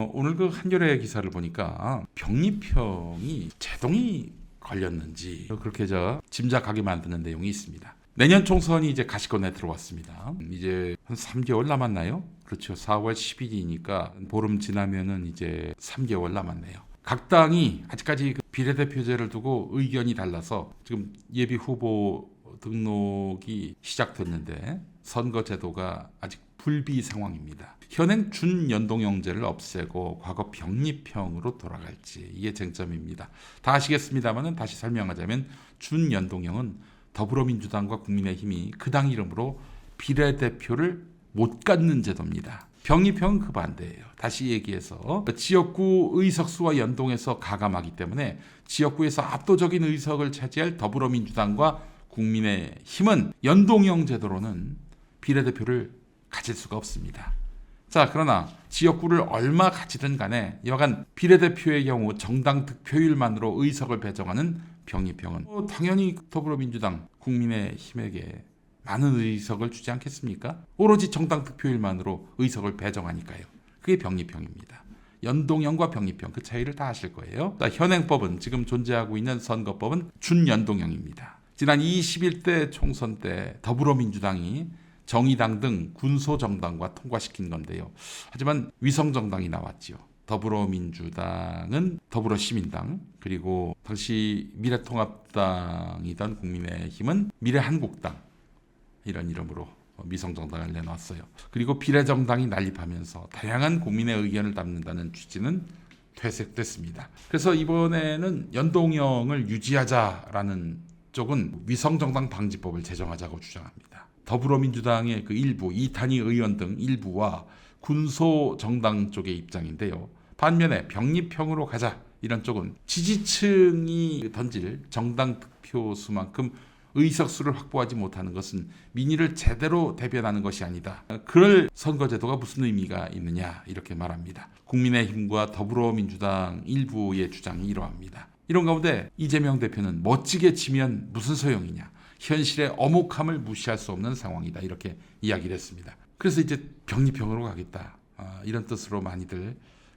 오늘 그 한겨레 기사를 보니까 병리평이 제동이 걸렸는지 그렇게 짐작하게 만드는 내용이 있습니다. 내년 총선이 이제 가시권에 들어왔습니다. 이제 한 3개월 남았나요? 그렇죠. 4월 10일이니까 보름 지나면은 이제 3개월 남았네요. 각 당이 아직까지 그 비례대표제를 두고 의견이 달라서 지금 예비 후보 등록이 시작됐는데 선거제도가 아직 불비 상황입니다. 현행 준연동형제를 없애고 과거 병리평으로 돌아갈지 이게 쟁점입니다. 다 아시겠습니다만 다시 설명하자면 준연동형은 더불어민주당과 국민의힘이 그 당 이름으로 비례대표를 못 갖는 제도입니다. 병리평은 그 반대예요. 다시 얘기해서 지역구 의석수와 연동해서 가감하기 때문에 지역구에서 압도적인 의석을 차지할 더불어민주당과 국민의힘은 연동형 제도로는 비례대표를 가질 수가 없습니다. 자, 그러나 지역구를 얼마 가지든 간에 여간 비례대표의 경우 정당 득표율만으로 의석을 배정하는 병리평은 당연히 더불어민주당, 국민의힘에게 많은 의석을 주지 않겠습니까? 오로지 정당 득표율만으로 의석을 배정하니까요. 그게 병리평입니다. 연동형과 병리평 그 차이를 다 아실 거예요. 현행법은 지금 존재하고 있는 선거법은 준연동형입니다. 지난 21대 총선 때 더불어민주당이 정의당 등 군소정당과 통과시킨 건데요. 하지만 위성정당이 나왔지요. 더불어민주당은 더불어시민당, 그리고 당시 미래통합당이던 국민의힘은 미래한국당 이런 이름으로 미성정당을 내놨어요. 그리고 비례정당이 난립하면서 다양한 국민의 의견을 담는다는 취지는 퇴색됐습니다. 그래서 이번에는 연동형을 유지하자라는 쪽은 위성정당 방지법을 제정하자고 주장합니다. 더불어민주당의 그 일부 이탄희 의원 등 일부와 군소정당 쪽의 입장인데요. 반면에 병리평으로 가자 이런 쪽은 지지층이 던질 정당 득표수만큼 의석수를 확보하지 못하는 것은 민의를 제대로 대변하는 것이 아니다. 그럴 선거제도가 무슨 의미가 있느냐 이렇게 말합니다. 국민의힘과 더불어민주당 일부의 주장이 이러합니다. 이런 가운데 이재명 대표는 멋지게 지면 무슨 소용이냐. 현실의 엄혹함을 무시할 수 없는 상황이다. 이렇게 이야기를 했습니다. 그래서 이제 병리평으로 가겠다. 이런 뜻으로 많이들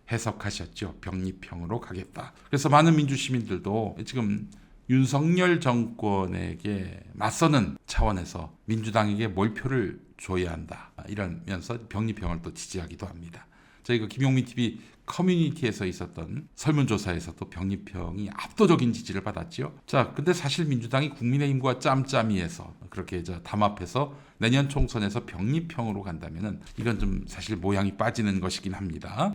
해석하셨죠. 병리평으로 가겠다. 그래서 많은 민주시민들도 지금 윤석열 정권에게 맞서는 차원에서 민주당에게 몰표를 줘야 한다. 이러면서 병리평을 또 지지하기도 합니다. 저희가 김용민 TV 커뮤니티에서 있었던 설문조사에서도 병리평이 압도적인 지지를 받았죠. 자, 근데 사실 민주당이 국민의힘과 짬짬이해서 그렇게 담합해서 내년 총선에서 병리평으로 간다면은 이건 좀 사실 모양이 빠지는 것이긴 합니다.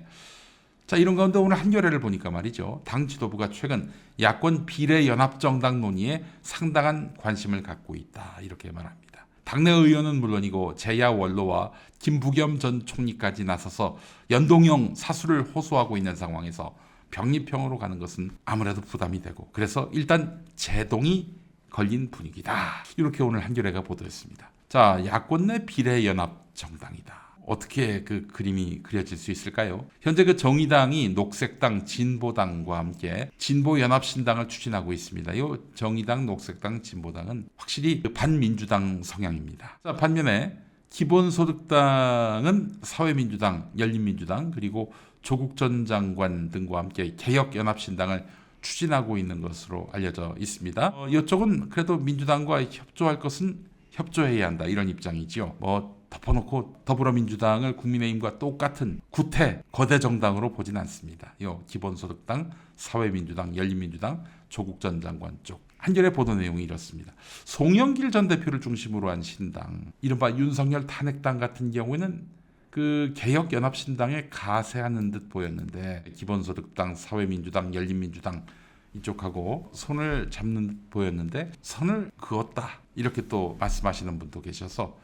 자, 이런 가운데 오늘 한겨레를 보니까 말이죠. 당 지도부가 최근 야권 비례연합정당 논의에 상당한 관심을 갖고 있다. 이렇게 말합니다. 당내 의원은 물론이고 제야 원로와 김부겸 전 총리까지 나서서 연동형 사수를 호소하고 있는 상황에서 병리평으로 가는 것은 아무래도 부담이 되고 그래서 일단 제동이 걸린 분위기다. 이렇게 오늘 한겨레가 보도했습니다. 자, 야권 내 비례연합정당이다. 어떻게 그 그림이 그려질 수 있을까요? 현재 그 정의당이 녹색당, 진보당과 함께 진보연합신당을 추진하고 있습니다. 이 정의당, 녹색당, 진보당은 확실히 반민주당 성향입니다. 자, 반면에 기본소득당은 사회민주당, 열린민주당 그리고 조국 전 장관 등과 함께 개혁연합신당을 추진하고 있는 것으로 알려져 있습니다. 이쪽은 그래도 민주당과 협조할 것은 협조해야 한다 이런 입장이지요. 덮어놓고 더불어민주당을 국민의힘과 똑같은 구태 거대 정당으로 보진 않습니다. 기본소득당, 사회민주당, 열린민주당, 조국 전 장관 쪽. 한겨레 보도 내용이 이렇습니다. 송영길 전 대표를 중심으로 한 신당, 이른바 윤석열 탄핵당 같은 경우에는 그 개혁연합신당에 가세하는 듯 보였는데 기본소득당, 사회민주당, 열린민주당 이쪽하고 손을 잡는 듯 보였는데 선을 그었다. 이렇게 또 말씀하시는 분도 계셔서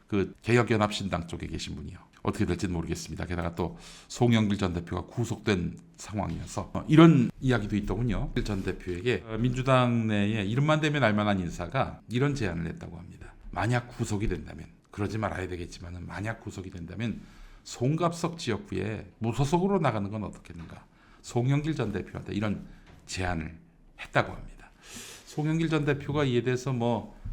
그 개혁연합신당 쪽에 계신 분이요. 어떻게 될지는 모르겠습니다. 게다가 또 송영길 전 대표가 구속된 상황이어서 이런 이야기도 있더군요. 전 대표에게 민주당 내에 이름만 대면 알만한 인사가 이런 제안을 했다고 합니다. 만약 구속이 된다면, 그러지 말아야 되겠지만 만약 구속이 된다면 송갑석 지역구에 무소속으로 나가는 건 어떻겠는가. 송영길 전 대표한테 이런 제안을 했다고 합니다. 송영길 전 대표가 이에 대해서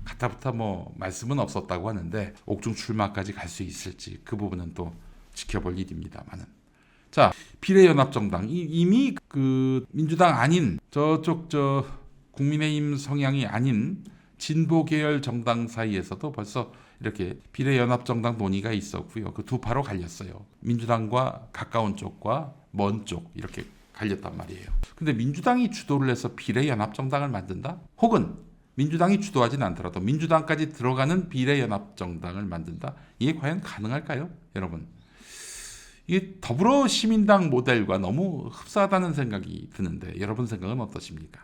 가타부타 말씀은 없었다고 하는데 옥중 출마까지 갈 수 있을지 그 부분은 또 지켜볼 일입니다만은 자, 비례연합정당 이미 그 민주당 아닌 저쪽 국민의힘 성향이 아닌 진보 계열 정당 사이에서도 벌써 이렇게 비례연합정당 논의가 있었고요. 그 두 파로 갈렸어요. 민주당과 가까운 쪽과 먼 쪽 이렇게 갈렸단 말이에요. 근데 민주당이 주도를 해서 비례연합정당을 만든다? 혹은 민주당이 주도하진 않더라도 민주당까지 들어가는 비례연합정당을 만든다? 이게 과연 가능할까요? 여러분, 이게 더불어시민당 모델과 너무 흡사하다는 생각이 드는데 여러분 생각은 어떠십니까?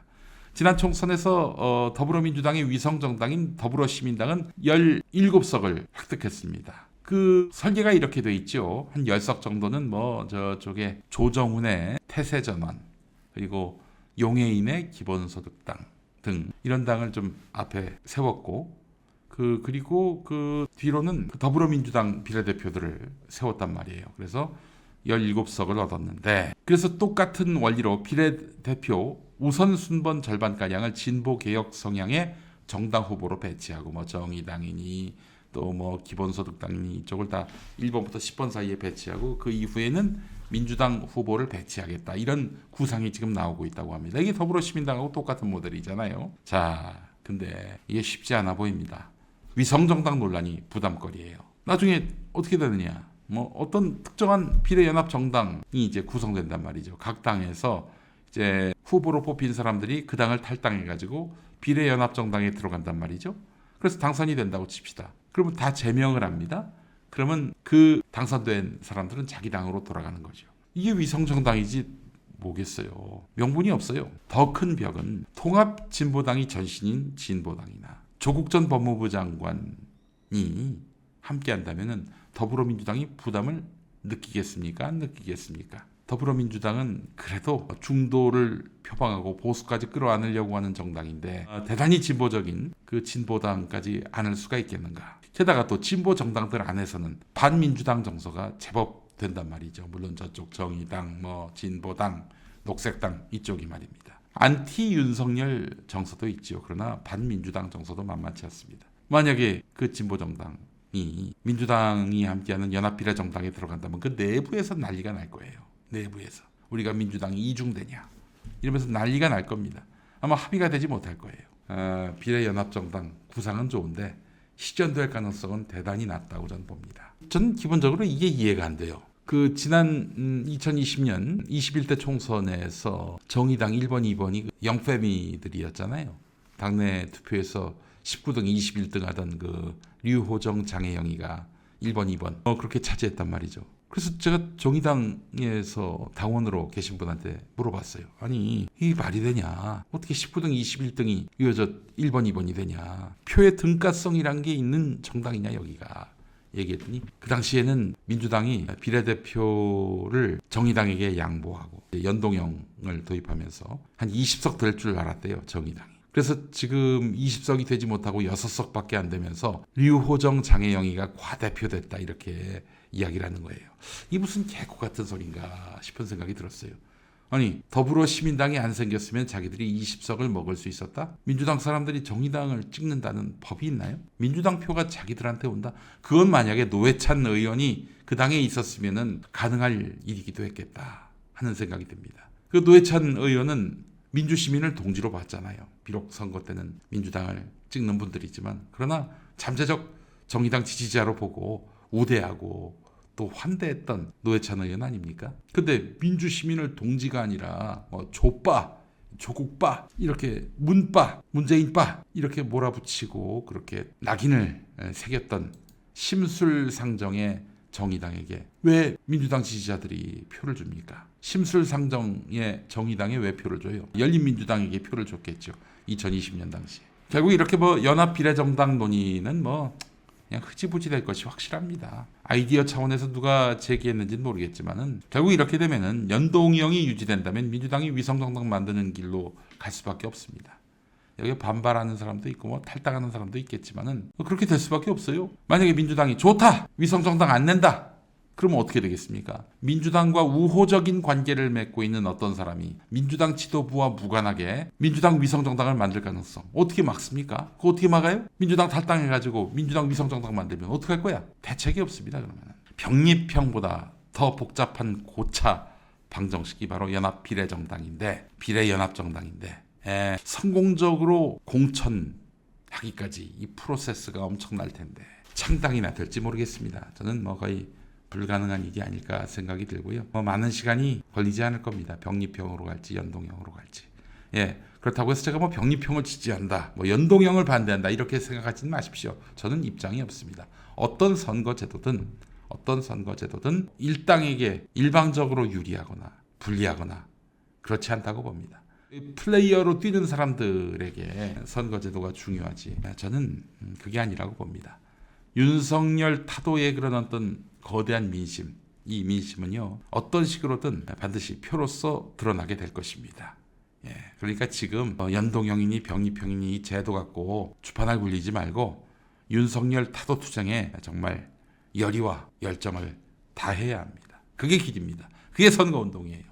지난 총선에서 더불어민주당의 위성정당인 더불어시민당은 17석을 획득했습니다. 그 설계가 이렇게 돼 있죠. 한 10석 정도는 뭐 저쪽에 조정훈의 태세전환, 그리고 용해인의 기본소득당 등 이런 당을 좀 앞에 세웠고, 그리고 그 뒤로는 더불어민주당 비례대표들을 세웠단 말이에요. 그래서 17석을 얻었는데, 그래서 똑같은 원리로 비례대표 우선 순번 절반가량을 진보 개혁 성향의 정당 후보로 배치하고, 뭐 정의당이니 또 뭐 기본소득당이니 이쪽을 다 1번부터 10번 사이에 배치하고, 그 이후에는 민주당 후보를 배치하겠다, 이런 구상이 지금 나오고 있다고 합니다. 이게 더불어시민당하고 똑같은 모델이잖아요. 자, 근데 이게 쉽지 않아 보입니다. 위성정당 논란이 부담거리예요. 나중에 어떻게 되느냐? 뭐 어떤 특정한 비례연합 정당이 이제 구성된단 말이죠. 각 당에서 이제 후보로 뽑힌 사람들이 그 당을 탈당해가지고 비례연합 정당에 들어간단 말이죠. 그래서 당선이 된다고 칩시다. 그러면 다 제명을 합니다. 그러면 그 당선된 사람들은 자기 당으로 돌아가는 거죠. 이게 위성정당이지 뭐겠어요. 명분이 없어요. 더 큰 벽은 통합진보당이 전신인 진보당이나 조국 전 법무부 장관이 함께한다면 더불어민주당이 부담을 느끼겠습니까? 안 느끼겠습니까? 더불어민주당은 그래도 중도를 표방하고 보수까지 끌어안으려고 하는 정당인데 대단히 진보적인 그 진보당까지 안을 수가 있겠는가? 게다가 또 진보 정당들 안에서는 반민주당 정서가 제법 된단 말이죠. 물론 저쪽 정의당, 뭐 진보당, 녹색당 이쪽이 말입니다. 안티 윤석열 정서도 있지요. 그러나 반민주당 정서도 만만치 않습니다. 만약에 그 진보 정당이 민주당이 함께하는 연합비례정당에 들어간다면 그 내부에서 난리가 날 거예요. 내부에서 우리가 민주당이 이중되냐 이러면서 난리가 날 겁니다. 아마 합의가 되지 못할 거예요. 비례연합정당 구상은 좋은데 실현될 가능성은 대단히 낮다고 저는 봅니다. 저는 기본적으로 이게 이해가 안 돼요. 그 지난 2020년 21대 총선에서 정의당 1번, 2번이 영패미들이었잖아요. 당내 투표에서 19등, 21등 하던 그 류호정, 장혜영이가 1번, 2번 그렇게 차지했단 말이죠. 그래서 제가 정의당에서 당원으로 계신 분한테 물어봤어요. 아니, 이게 말이 되냐? 어떻게 19등, 21등이 이어져 1번, 2번이 되냐? 표의 등가성이란 게 있는 정당이냐 여기가? 얘기했더니 그 당시에는 민주당이 비례대표를 정의당에게 양보하고 연동형을 도입하면서 한 20석 될 줄 알았대요, 정의당이. 그래서 지금 20석이 되지 못하고 6석밖에 안 되면서 류호정, 장혜영이가 과대표됐다 이렇게 이야기를 하는 거예요. 이 무슨 개코 같은 소린가 싶은 생각이 들었어요. 아니, 더불어시민당이 안 생겼으면 자기들이 20석을 먹을 수 있었다? 민주당 사람들이 정의당을 찍는다는 법이 있나요? 민주당 표가 자기들한테 온다? 그건 만약에 노회찬 의원이 그 당에 있었으면 가능할 일이기도 했겠다 하는 생각이 듭니다. 그 노회찬 의원은 민주시민을 동지로 봤잖아요. 비록 선거 때는 민주당을 찍는 분들이지만, 그러나 잠재적 정의당 지지자로 보고 우대하고 또 환대했던 노회찬 의원 아닙니까? 근데 민주시민을 동지가 아니라 뭐 조빠, 조국빠, 이렇게 문빠, 문재인빠 이렇게 몰아붙이고 그렇게 낙인을 새겼던 심술상정의 정의당에게 왜 민주당 지지자들이 표를 줍니까? 심술상정의 정의당에 왜 표를 줘요? 열린민주당에게 표를 줬겠죠. 2020년 당시에. 결국 이렇게 뭐 연합비례정당 논의는 뭐 그냥 흐지부지 될 것이 확실합니다. 아이디어 차원에서 누가 제기했는지는 모르겠지만은 결국 이렇게 되면은 연동형이 유지된다면 민주당이 위성정당 만드는 길로 갈 수밖에 없습니다. 여기 반발하는 사람도 있고 뭐 탈당하는 사람도 있겠지만은 그렇게 될 수밖에 없어요. 만약에 민주당이 좋다, 위성정당 안 낸다, 그러면 어떻게 되겠습니까? 민주당과 우호적인 관계를 맺고 있는 어떤 사람이 민주당 지도부와 무관하게 민주당 위성정당을 만들 가능성 어떻게 막습니까? 그거 어떻게 막아요? 민주당 탈당해가지고 민주당 위성정당 만들면 어떻게 할 거야? 대책이 없습니다. 그러면 병립형보다 더 복잡한 고차 방정식이 바로 연합비례정당인데 비례연합정당인데 성공적으로 공천하기까지 이 프로세스가 엄청날 텐데 창당이나 될지 모르겠습니다. 저는 거의 불가능한 일이 아닐까 생각이 들고요. 많은 시간이 걸리지 않을 겁니다. 병립형으로 갈지 연동형으로 갈지. 그렇다고 해서 제가 병립형을 지지한다, 연동형을 반대한다 이렇게 생각하지는 마십시오. 저는 입장이 없습니다. 어떤 선거제도든 일당에게 일방적으로 유리하거나 불리하거나 그렇지 않다고 봅니다. 플레이어로 뛰는 사람들에게 선거제도가 중요하지 저는 그게 아니라고 봅니다. 윤석열 타도의 그런 어떤 거대한 민심, 이 민심은요 어떤 식으로든 반드시 표로서 드러나게 될 것입니다. 그러니까 지금 연동형이니 병립형이니 이 제도 갖고 주판을 굴리지 말고 윤석열 타도 투쟁에 정말 열의와 열정을 다해야 합니다. 그게 길입니다. 그게 선거운동이에요.